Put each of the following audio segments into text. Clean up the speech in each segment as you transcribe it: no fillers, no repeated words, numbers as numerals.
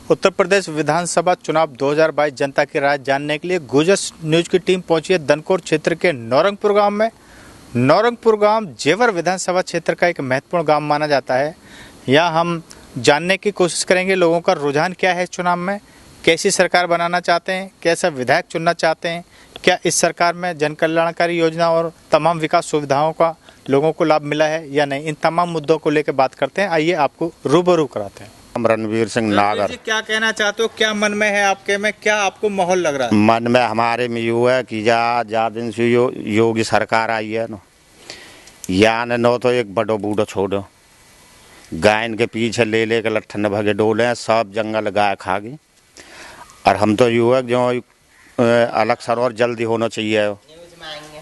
उत्तर प्रदेश विधानसभा चुनाव 2022 जनता की राय जानने के लिए गुजर न्यूज की टीम पहुंची है दनकोर क्षेत्र के नौरंगपुर गांव में। नौरंगपुर गांव जेवर विधानसभा क्षेत्र का एक महत्वपूर्ण गांव माना जाता है। यहाँ हम जानने की कोशिश करेंगे लोगों का रुझान क्या है इस चुनाव में, कैसी सरकार बनाना चाहते हैं, कैसा विधायक चुनना चाहते हैं, क्या इस सरकार में जन कल्याणकारी योजना और तमाम विकास सुविधाओं का लोगों को लाभ मिला है या नहीं। इन तमाम मुद्दों को लेकर बात करते हैं। आइए आपको रूबरू कराते हैं। रणवीर सिंह नागर। क्या कहना चाहते हो, क्या मन में है आपके में, क्या आपको माहौल लग रहा है? मन में हमारे में यू है कि जा दिन से योगी सरकार आई है ना, या न तो एक बड़ो बूढ़ो छोड़ो, गायन के पीछे ले के लट्ठन भगे डोले, सब जंगल गाय खा गई। और हम तो यू है जो इलेक्शन और जल्दी होना चाहिए।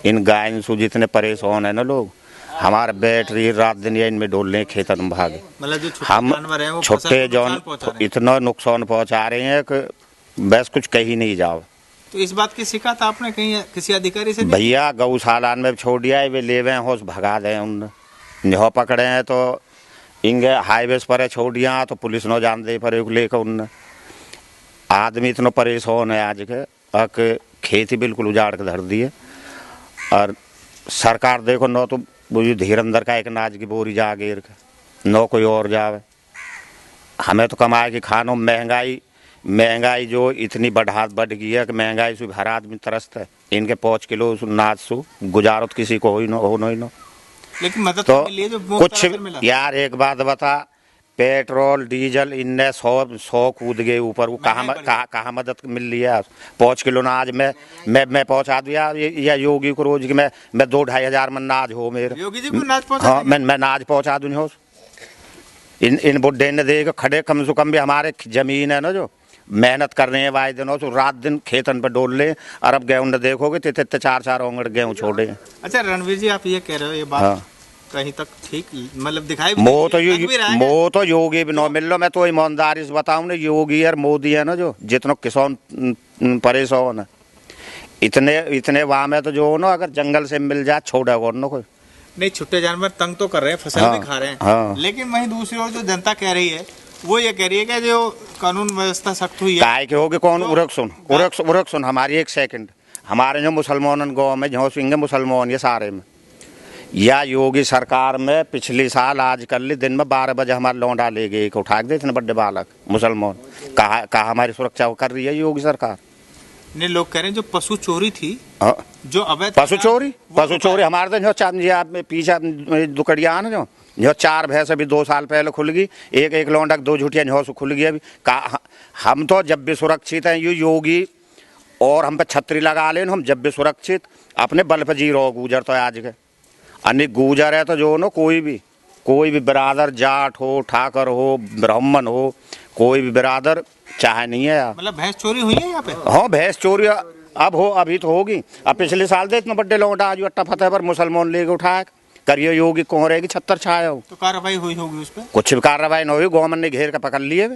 इन गायन से जितने परेशान है ना लोग, हमारे बैटरी रात दिन इनमें डोलने खेतन में भागे। हम छोटे जो इतना नुकसान पहुंचा रहे हैं कि बस कुछ कहीं नहीं जाओ। तो इस बात की शिकायत आपने कहीं किसी अधिकारी से? भैया गौशाला में छोड़ दिया है, वे ले गए होश भगा दे उनने, जो पकड़े हैं तो इंगे हाईवे पर छोड़ दिया तो पुलिस न जान दे पर लेकर उनने। आदमी इतना परेशान है आज के खेती बिल्कुल उजाड़ के धर दी है। और सरकार देखो न तो धीरंदर का एक नाज की बोरी जा गिर के न कोई और जावे। हमें तो कमाए कि खानों महंगाई जो इतनी बढ़ गई है कि महंगाई से हर आदमी तरसता है। इनके 5 किलो नाज सु गुजारत किसी को हो न। लेकिन मदद तो जो कुछ यार एक बात बता, पेट्रोल डीजल इनने 100 कूद गए ऊपर, वो कहाँ मदद मिल रही है? 5 किलो नाज मैं पहुंचा दिया या योगी को रोज की मैं 2-2.5 हजार मन नाज हो मेरे। योगी जी को नाज पहुंचा? हाँ, मैं नाज पहुंचा दूँ हो। इन बुढ़े ने देख खड़े कम से कम भी हमारे जमीन है ना, जो मेहनत कर रहे हैं वाई दिनों तो रात दिन खेतन पर डोल ले। और अब गेहूं न देखोगे तो 4 ओंगड़ गेहूं छोड़े। अच्छा रणवीर जी, आप ये कह रहे हो, ये बात हाँ। कहीं तक ठीक मतलब दिखाई मो तो योगी भी न मिल लो। मैं तो ईमानदारी से बताऊं ना, योगी और मोदी है ना, जो जितना किसान परेशान है इतने वहां में तो जो ना अगर जंगल से मिल जाए छोड़ेगा न कोई नहीं। छुट्टे जानवर तंग तो कर रहे हैं, फसल भी खा रहे हैं। हाँ। लेकिन वहीं दूसरी ओर जो जनता कह रही है वो ये कह रही है कि जो कानून व्यवस्था सख्त हुई है काय के होगी कौन उरक सुन हमारी एक सेकंड। हमारे जो मुसलमान गाँव में जो सिंह मुसलमान ये सारे में, या योगी सरकार में पिछले साल आजकल दिन में 12 बजे हमारे लौंडा ले गए उठा के इतने बड़े बालक मुसलमान। कहा हमारी सुरक्षा कर रही है योगी सरकार ने? लोग कह रहे हैं जो पशु चोरी थी, जो अवैध पशु चोरी हमारे तो जो पीछे दुकड़िया ना जो 4 भैंस अभी 2 साल पहले खुल गई, एक लौंडा 2 झुटिया जो खुल गई अभी। हम तो जब भी सुरक्षित हैं योगी और हम पे छतरी लगा ले, हम जब भी सुरक्षित अपने बल पर जी रहो। गुजर तो आज के अन्य गुजर है तो जो ना कोई भी बिरादर, जाट हो, ठाकर हो, ब्राह्मण हो, कोई भी बिरादर चाहे नहीं है यार। मतलब भैंस चोरी हुई है यहाँ पे? हाँ, भैंस चोरी अभी तो होगी। अब पिछले साल दे इतने बड़े लौंडा आज अट्टा फतेह पर मुसलमान लेके उठाए करिए योगी कौन रहेगी 76 छाया हो। तो कार्रवाई हुई होगी उस पर? कुछ भी कार्रवाई न हुई, गवर्नमेंट ने घेर कर पकड़ लिए।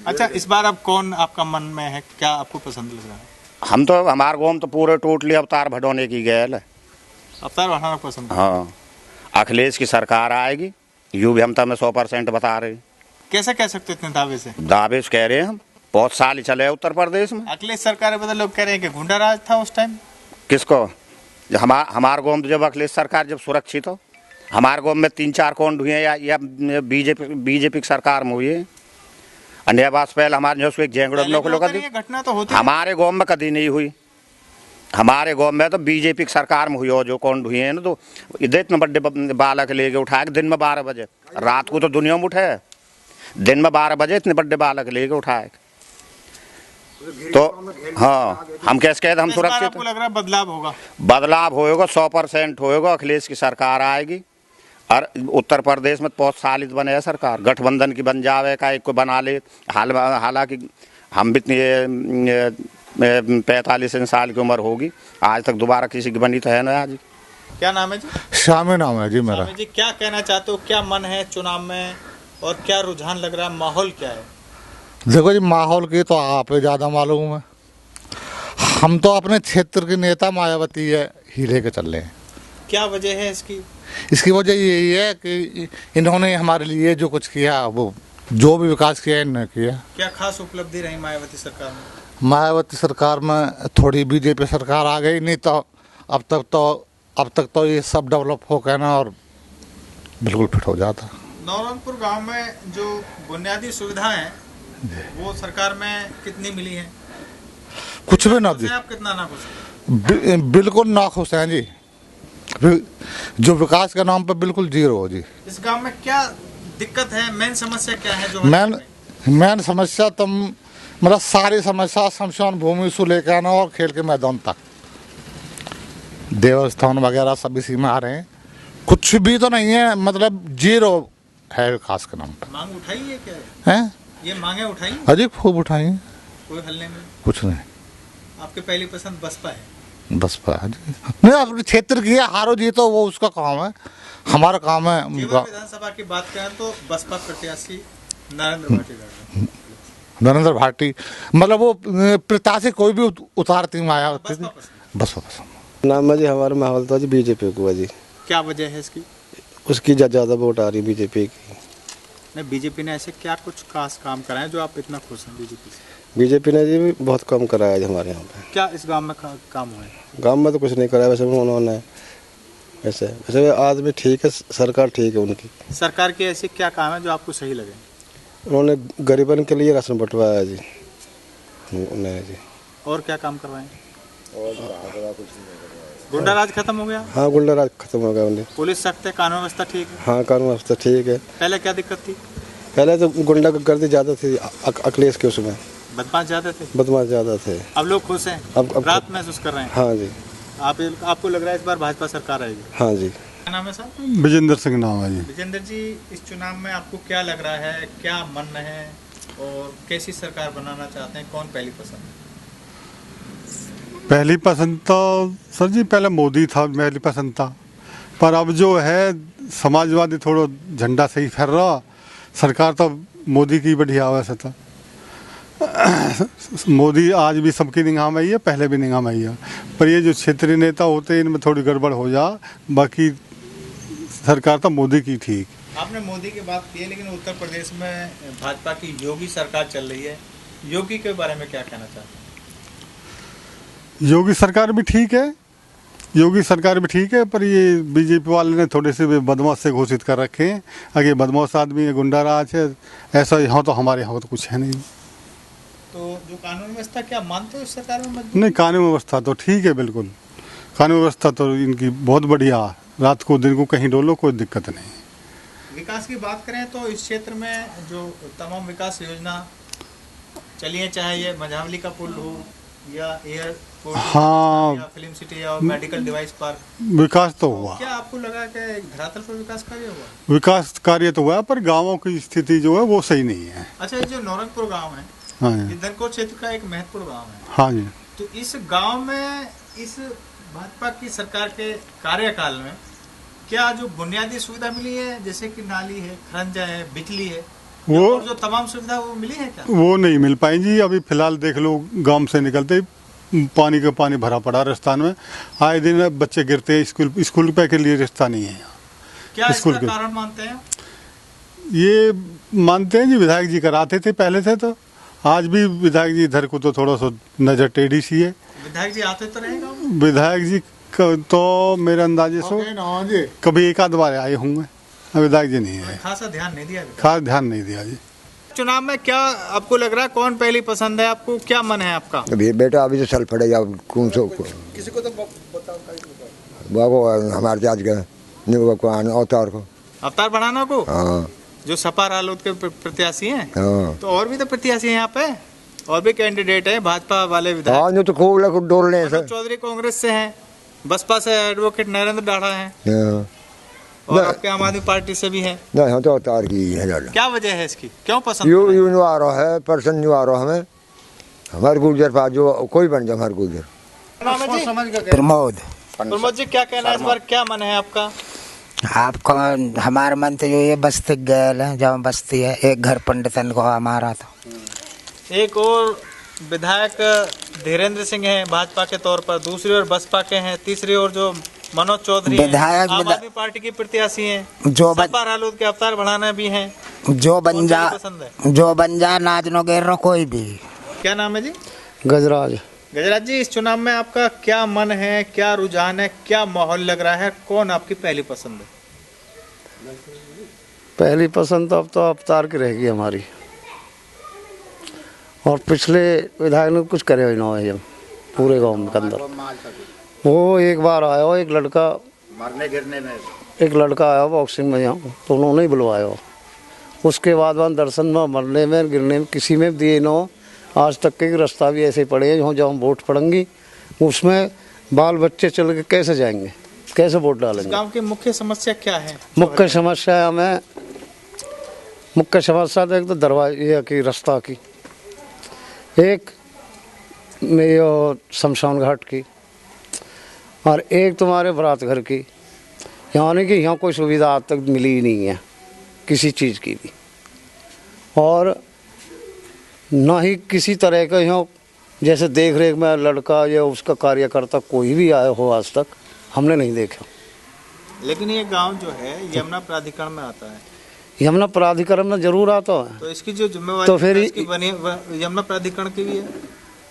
अच्छा, इस बार अब कौन आपका मन में है, क्या आपको पसंद लग रहा है? हम तो हमारे गाँव तो पूरे टोटली अवतार बढ़ाने की गैल है। अवतार बढ़ाना पसंद? हाँ, अखिलेश की सरकार आएगी, यू भी हम तो 100% बता रहे। कैसे कह सकते इतने दावे से? दावे से कह रहे हैं हम, बहुत साल चले उत्तर प्रदेश में। अखिलेश सरकार बदल लोग कह रहे हैं कि गुंडा राज था उस टाइम। किसको? हमारे गाँव में जब अखिलेश सरकार जब सुरक्षित हो, हमारे गाँव में 3-4 कौन हुए या बीजेपी की सरकार में हुई है। अन्य बात पहले हमारे जो एक घटना तो होती, हमारे गाँव में कभी नहीं हुई। हमारे गाँव में तो बीजेपी की सरकार में हुई हो जो कौन हुई है ना, तो इतने बड़े बालक लेके उठाए दिन में 12 बजे, रात को तो दुनिया में उठे, दिन में 12 बजे इतने बड़े बालक लेके उठाए। तो हाँ, हम कैसे कहते हम सुरक्षित। आपको लग रहा है बदलाव होगा 100% होगा। अखिलेश की सरकार आएगी और उत्तर प्रदेश में 5 साल बने सरकार, गठबंधन की बन जावे का एक को बना ले। हालांकि हम भी 45 साल की उम्र होगी, आज तक दोबारा किसी की बनी तो है ना। आज क्या नाम है जी? शामी नाम है जी मेरा। जी, क्या कहना चाहते हो, क्या मन है चुनाव में और क्या रुझान लग रहा है, माहौल क्या है? देखो जी, माहौल की तो आप ज़्यादा मालूम है। हम तो अपने क्षेत्र के नेता मायावती है ही लेके चल रहे हैं। क्या वजह है इसकी? इसकी वजह यही है कि इन्होंने हमारे लिए जो कुछ किया वो जो भी विकास किया इन्होंने किया। क्या खास उपलब्धि रही मायावती सरकार में? मायावती सरकार में थोड़ी बीजेपी सरकार आ गई, नहीं तो अब तक तो ये सब डेवलप हो गया ना और बिल्कुल फिट हो जाता। नौरंगपुर गांव में जो बुनियादी सुविधाएं हैं वो सरकार में कितनी मिली हैं? कुछ भी ना दी। आप कितना ना खुश? बिल्कुल ना खुश हैं जी। जो विकास के नाम पर बिल्कुल जीरो हो जी। इस गांव में क्या दिक्कत है, मेन समस्या क्या है? जो मेन समस्या तो मतलब सारी समस्या शमशान भूमि से लेकर आना और खेल के मैदान तक, देवस्थान वगैरह सब इसी में आ रहे हैं। कुछ भी तो नहीं है, मतलब जीरो है विकास के नाम पर। मांग उठाई है क्या? हैं? ये मांगे उठाई? अजी खूब उठाई। कोई हल नहीं मिला? कुछ नहीं। आपके पहली पसंद बसपा है? बसपा नहीं, अपने क्षेत्र की है, हारो जीतो वो उसका काम है, हमारा काम है। विधानसभा की बात करें तो बसपा प्रत्याशी नरेंद्र भाटी, मतलब वो प्रत्याशी कोई भी उतारती मायावती थी। बसपा पसंद। नाम है जी हमारा माहौल तो जी बीजेपी को है जी। क्या वजह है इसकी? उसकी ज़्यादा वोट आ रही बीजेपी की। नहीं, बीजेपी ने ऐसे क्या कुछ खास काम कराए जो आप इतना खुश हैं बीजेपी से? बीजेपी ने जी बहुत कम कराया जी हमारे यहाँ पे। क्या इस गांव में काम हुआ है? गांव में तो कुछ नहीं कराया वैसे उन्होंने। वैसे आदमी ठीक है, सरकार ठीक है उनकी। सरकार के ऐसे क्या काम है जो आपको सही लगे? उन्होंने गरीबन के लिए राशन बंटवाया जी। नहीं जी। और क्या काम करवाए? गुंडा राज खत्म हो गया? हाँ, गुंडा राज खत्म हो गया उन्हें। पुलिस सख्त है, कानून व्यवस्था ठीक है? हाँ, कानून व्यवस्था ठीक है। पहले क्या दिक्कत थी? पहले तो गुंडा गर्दी ज़्यादा थी अखिलेश के, उसमें बदमाश ज्यादा थे? बदमाश ज़्यादा थे। अब लोग खुश हैं, अब रात महसूस कर रहे हैं? हाँ जी। आपको लग रहा है इस बार भाजपा सरकार आएगी? हाँ जी। क्या नाम है साहब? विजेंद्र सिंह नाम है जी। विजेंद्र जी, इस चुनाव में आपको क्या लग रहा है, क्या मन है और कैसी सरकार बनाना चाहते हैं? कौन पहली पसंद है? पहली पसंद तो सर जी पहले मोदी था, पहली पसंद था, पर अब जो है समाजवादी थोड़ा झंडा सही फैल रहा। सरकार तो मोदी की बढ़िया वैसे तो मोदी आज भी सबकी निगाह में ही है, पहले भी निगाह में ही है, पर ये जो क्षेत्रीय नेता होते हैं इनमें थोड़ी गड़बड़ हो जा, बाकी सरकार तो मोदी की ठीक। आपने मोदी की बात की है, लेकिन उत्तर प्रदेश में भाजपा की योगी सरकार चल रही है, योगी के बारे में क्या कहना चाहते हैं? योगी सरकार भी ठीक है, योगी सरकार भी ठीक है, पर ये बीजेपी वाले ने थोड़े से बदमाश से घोषित कर रखे हैं। अगर बदमाश आदमी है, गुंडा राज है, ऐसा यहाँ तो हमारे यहाँ तो कुछ है नहीं। तो जो कानून व्यवस्था, क्या मानते हो इस सरकार में मजबूत? नहीं, कानून व्यवस्था तो ठीक है, बिल्कुल कानून व्यवस्था तो इनकी बहुत बढ़िया, रात को दिन को कहीं डोलो कोई दिक्कत नहीं। विकास की बात करें तो इस क्षेत्र में जो तमाम विकास योजना चली है, चाहे ये मझावली का पुल हो या एयरपोर्ट, हाँ, या फिल्म सिटी या मेडिकल डिवाइस पार्क, विकास तो हुआ। क्या आपको लगा कि धरातल पर विकास कार्य हुआ? विकास कार्य तो हुआ, पर गांवों की स्थिति जो है वो सही नहीं है। अच्छा, ये जो नौरंगपुर गांव है, हाँ ये जी, धनकोर क्षेत्र का एक महत्वपूर्ण गांव है। हाँ जी। तो इस गांव में इस भाजपा की सरकार के कार्यकाल में क्या जो बुनियादी सुविधा मिली है, जैसे कि नाली है, खरंजा है, बिजली है, वो और जो तमाम सुविधा वो मिली है क्या? वो नहीं मिल पाई जी। अभी फिलहाल देख लो, गांव से निकलते पानी का पानी भरा पड़ा रास्ता में, आए दिन बच्चे गिरते हैं, स्कूल पे के लिए रास्ता नहीं है। क्या स्कूल इसका के कारण मानते हैं? ये मानते हैं जी, विधायक जी कराते थे पहले से, तो आज भी विधायक जी इधर को तो थोड़ा सा नजर टेढ़ी सी है। विधायक जी आते तो रहेगा? विधायक जी तो मेरे अंदाजे से कभी एक आध बार आए होंगे, विधायक जी नहीं है, खासा ध्यान नहीं दिया। खास ध्यान नहीं दिया जी। चुनाव में क्या आपको लग रहा है, कौन पहली पसंद है आपको, क्या मन है आपका? अभी बेटा अभी तो चल पड़ेगा कौन सो किसी को तो बाबू हमारे जात का अवतार को, अवतार बढ़ाना को, हाँ जो सपा रालोद के प्रत्याशी हैं। हाँ तो और भी तो प्रत्याशी हैं यहाँ पे, और भी कैंडिडेट है भाजपा वाले विधायक। हाँ, तो खूब डोलने मनोज चौधरी कांग्रेस से हैं, बसपा से एडवोकेट नरेंद्र डाढ़ा हैं, हाँ। और आपके आम आदमी पार्टी से भी हैं। नहीं, हम तो अवतार की है ज़्यादा। क्या वजह है इसकी, क्यों पसंद? यू आ रहा है पर्सन, यू आ रहा हमें, हमारे गुर्जर पास जो कोई बन जाए हमारे गुर्जर। प्रमोद। प्रमोद जी, क्या कहना है इस बार, क्या मन है आपका? आपको हमारा मन तो ये बस्ती गैल है, जहाँ बस्ती है, एक घर पंडितन को हमारा था। एक और विधायक धीरेन्द्र सिंह हैं भाजपा के तौर पर, दूसरी ओर बसपा के हैं, तीसरी ओर जो मनोज चौधरी हैं, विधायक आम आदमी पार्टी की प्रत्याशी हैं, जो सपा रालोद के अवतार बढ़ाना भी हैं। जो कौन सा पसंद है? जो बंजा नाच नो गिर कोई भी। क्या नाम है जी? गजराज। गजराज जी, इस चुनाव में आपका क्या मन है, क्या रुझान है, क्या माहौल लग रहा है, कौन आपकी पहली पसंद है? पहली पसंद तो अब तो अवतार की रहेगी हमारी, और पिछले विधायक ने कुछ करे ही ना है जब पूरे गांव के अंदर। वो एक बार आया हो एक लड़का मरने गिरने में, एक लड़का आया बॉक्सिंग में यहाँ, तो उन्होंने ही बुलवाया हो। उसके बाद वहाँ दर्शन में मरने में गिरने में किसी में दिए ना हो। आज तक के रास्ता भी ऐसे पड़े हैं जहाँ वोट पड़ेंगी उसमें बाल बच्चे चल के कैसे जाएंगे, कैसे वोट डालेंगे। गांव की मुख्य समस्या क्या है? मुख्य समस्या हमें मुख्य समस्या तो एक तो दरवाजे की रास्ता की, एक शमशान घाट की, और एक तुम्हारे बारात घर की। यानी कि यहाँ कोई सुविधा आज तक मिली ही नहीं है किसी चीज़ की भी, और ना ही किसी तरह का यहाँ जैसे देख रेख में लड़का या उसका कार्यकर्ता कोई भी आया हो आज तक हमने नहीं देखा। लेकिन ये गांव जो है यमुना प्राधिकरण में आता है। यमुना प्राधिकरण में जरूर आता है, तो इसकी जो जिम्मेवारी तो फिर इसकी बनी यमुना प्राधिकरण की भी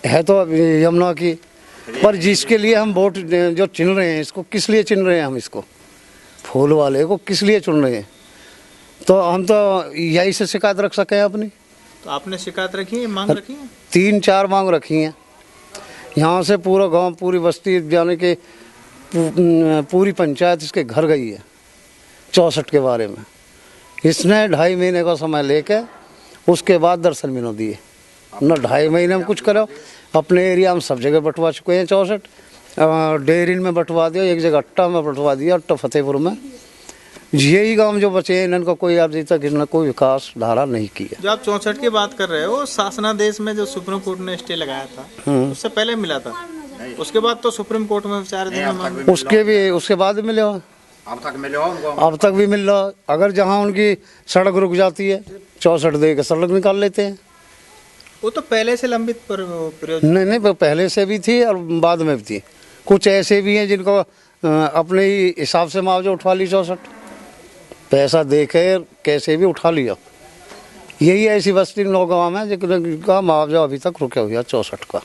है तो यमुना की। पर जिसके लिए हम वोट जो चुन रहे हैं, इसको किस लिए चुन रहे हैं हम, इसको फूल वाले को किस लिए चुन रहे हैं, तो हम तो यही से शिकायत रख सकें अपनी। तो आपने शिकायत रखी है, मांग रखी है? 3-4 मांग रखी हैं यहाँ से। पूरा गांव पूरी बस्ती जाने के पूरी पंचायत इसके घर गई है 64 के बारे में। इसने 2.5 महीने का समय लेके उसके बाद दर्शन भी न दिए, न 2.5 महीने में कुछ करो। अपने एरिया में सब जगह बंटवा चुके हैं 64, डेरिन में बंटवा दिया, एक जगह अट्टा में बंटवा दिया, अट्टा फतेहपुर में। यही गांव जो बचे हैं इनका कोई अभी तक इन्होंने कोई विकास धारा नहीं किया। जो आप 64 की बात कर रहे हो, शासनादेश में जो सुप्रीम कोर्ट ने स्टे लगाया था उससे पहले मिला था, उसके बाद तो सुप्रीम कोर्ट में 4 दिन में उसके बाद मिले हो, अब तक मिले हो उनको, अब तक भी मिल रहा। अगर जहाँ उनकी सड़क रुक जाती है 64 दे के सड़क निकाल लेते हैं। वो तो पहले से लंबित प्रयोजन नहीं, वो पहले से भी थी और बाद में भी थी। कुछ ऐसे भी हैं जिनको अपने ही हिसाब से मुआवजा उठवा ली, 64 पैसा देके कैसे भी उठा लिया। यही ऐसी बस्ती नौगांव में जिनका मुआवजा अभी तक रुका हुआ 64 का।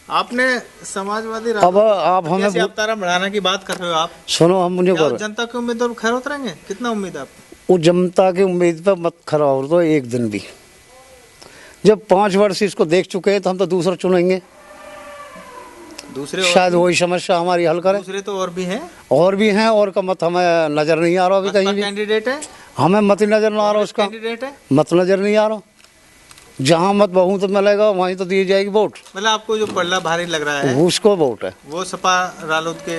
आपने समाजवादी अब आप हमें अवतार बढ़ाने की बात कर रहे हो, आप सुनो, हम मुझे क्या जनता की उम्मीद पर खरे उतरेंगे? कितना उम्मीद है आपको? वो जनता की उम्मीद पर मत खरा हो तो एक दिन भी। जब 5 वर्ष इसको देख चुके हैं तो हम तो दूसरा चुनेंगे, दूसरे शायद वही समस्या हमारी हल करे। दूसरे तो और भी हैं, और का मत हमें नजर नहीं आ रहा अभी कहीं भी। कैंडिडेट है, हमें मत ही नजर ना आ रहा उसका, कैंडिडेट है, मत नजर नहीं आ रहा। जहाँ मत बहुमत मिलेगा वहीं तो दी जाएगी वोट। मतलब आपको जो पल्ला भारी लग रहा है उसको वोट है, वो सपा रालोद के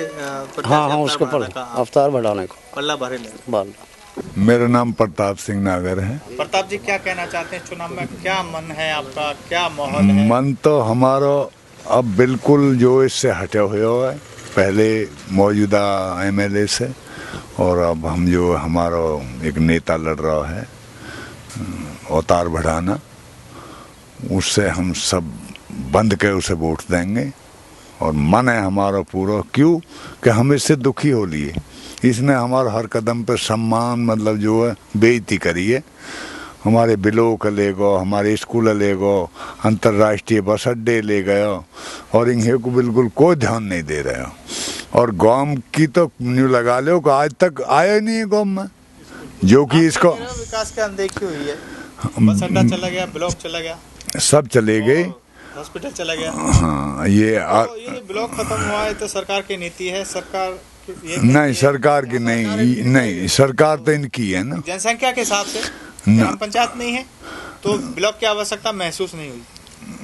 हाँ उसको अवतार बढ़ाने को पल्ला भारी लग रहा है। मेरा नाम प्रताप सिंह नागर है। प्रताप जी, क्या कहना चाहते हैं? चुनाव में क्या मन है आपका, क्या माहौल है? मन तो हमारा अब बिल्कुल जो इससे हटे हुए है, पहले मौजूदा एमएलए से, और अब हम जो हमारा एक नेता लड़ रहा है अवतार बढ़ाना, उससे हम सब बंद के उसे वोट देंगे। और मन है हमारा पूरा, क्यों कि हम इससे दुखी हो लिए। इसने हमारा हर कदम पर सम्मान मतलब जो है बेइज्जती करी है। हमारे ब्लॉक ले गो, हमारे स्कूल ले गो, अंतर्राष्ट्रीय बस अड्डे ले गए, और इन्हें को बिल्कुल कोई ध्यान नहीं दे रहे हो। और गांव की तो न्यू लगा लो कि आज तक आया नहीं है गांव में, जो कि इसको विकास की अनदेखी हुई है। बस अड्डा चला गया, ब्लॉक चला गया, सब चले गए, हॉस्पिटल चला गया। हाँ ये ब्लॉक खत्म हुआ है तो सरकार की नीति है, सरकार नहीं, सरकार की नहीं, सरकार तो इनकी है ना। जनसंख्या के हिसाब से ग्राम पंचायत नहीं है तो ब्लॉक की आवश्यकता महसूस नहीं हुई।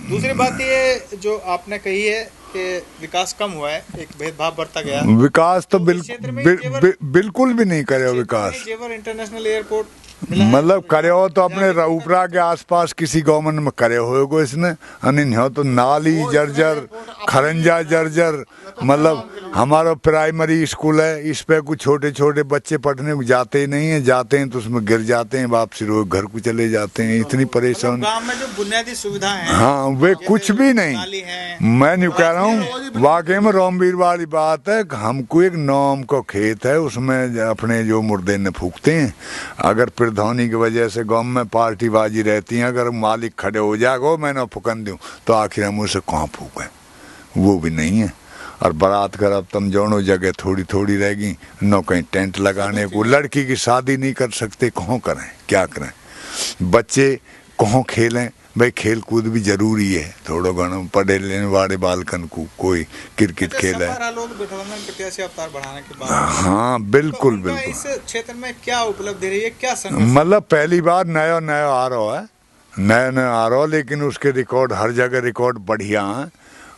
दूसरी बात ये जो आपने कही है कि विकास कम हुआ है, एक भेदभाव बढ़ता गया। विकास तो बिल्कुल भी नहीं करे विकास। जेवर इंटरनेशनल एयरपोर्ट मतलब करे हो तो अपने उपरा के आसपास किसी गवर्नमेंट में करे हो इसने नहीं हो तो नाली जर्जर खरंजा जर्जर। मतलब हमारा प्राइमरी स्कूल है, इस पे कुछ छोटे छोटे बच्चे पढ़ने को जाते ही नहीं है, जाते हैं तो उसमें गिर जाते हैं, वापसी रोज घर को चले जाते हैं। इतनी परेशान गांव में जो बुनियादी सुविधा है हाँ वे कुछ भी नहीं। मैं नहीं कह रहा हूँ, वाकई में रोमवीर वाली बात है। हमको एक नौम को खेत है, उसमें अपने जो मुर्दे ने फूकते हैं। अगर प्रधानी की वजह से गाँव में पार्टी बाजी रहती है, अगर मालिक खड़े हो जाएगा मैं ना फूकन दूँ तो आखिर हम उसे कहाँ फूकें, वो भी नहीं है। और बारात कर अब तुम जोड़ो जगह थोड़ी थोड़ी रहेगी, न कहीं टेंट लगाने को, लड़की की शादी नहीं कर सकते, कहाँ करें क्या करें, बच्चे कहाँ खेलें। भाई खेल कूद भी जरूरी है, थोड़ा घना पढ़े लेने वाले बालकन को कोई क्रिकेट खेल है। हाँ बिल्कुल बिल्कुल। इस क्षेत्र में क्या उपलब्धि रही है, क्या मतलब पहली बार नया नया आ रहा है, नया नया आ रहा, लेकिन उसके रिकॉर्ड हर जगह रिकॉर्ड बढ़िया है।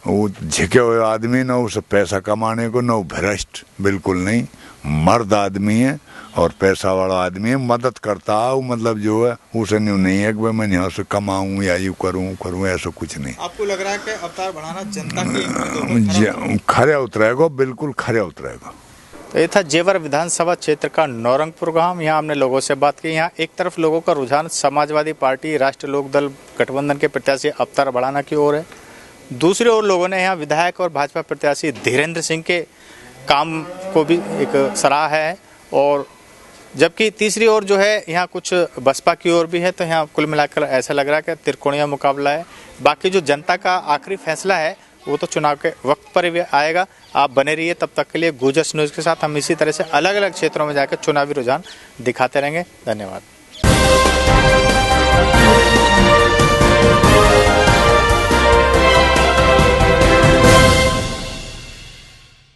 वो झिके हुए आदमी ना उसे पैसा कमाने को, ना भ्रष्ट बिल्कुल नहीं, मर्द आदमी है और पैसा वाला आदमी है, मदद करता है। मतलब जो है उसे नहीं है कि मैं यहाँ से कमाऊँ या यूँ करूँ ऐसा कुछ नहीं। आपको लग रहा है कि अवतार बढ़ाना जनता की खरे उतरेगा, बिल्कुल खरे उतरेगा। तो ये था जेवर विधानसभा क्षेत्र का नौरंगपुर गांव। यहाँ हमने लोगों से बात की। यहाँ एक तरफ लोगों का रुझान समाजवादी पार्टी, राष्ट्रीय लोकदल गठबंधन के प्रत्याशी अवतार बढ़ाना की ओर है, दूसरी ओर लोगों ने यहाँ विधायक और भाजपा प्रत्याशी धीरेन्द्र सिंह के काम को भी एक सराहा है, और जबकि तीसरी ओर जो है यहाँ कुछ बसपा की ओर भी है। तो यहाँ कुल मिलाकर ऐसा लग रहा है कि त्रिकोणीय मुकाबला है। बाकी जो जनता का आखिरी फैसला है वो तो चुनाव के वक्त पर ही आएगा। आप बने रहिए, तब तक के लिए गुजस न्यूज़ के साथ हम इसी तरह से अलग अलग क्षेत्रों में जाकर चुनावी रुझान दिखाते रहेंगे। धन्यवाद।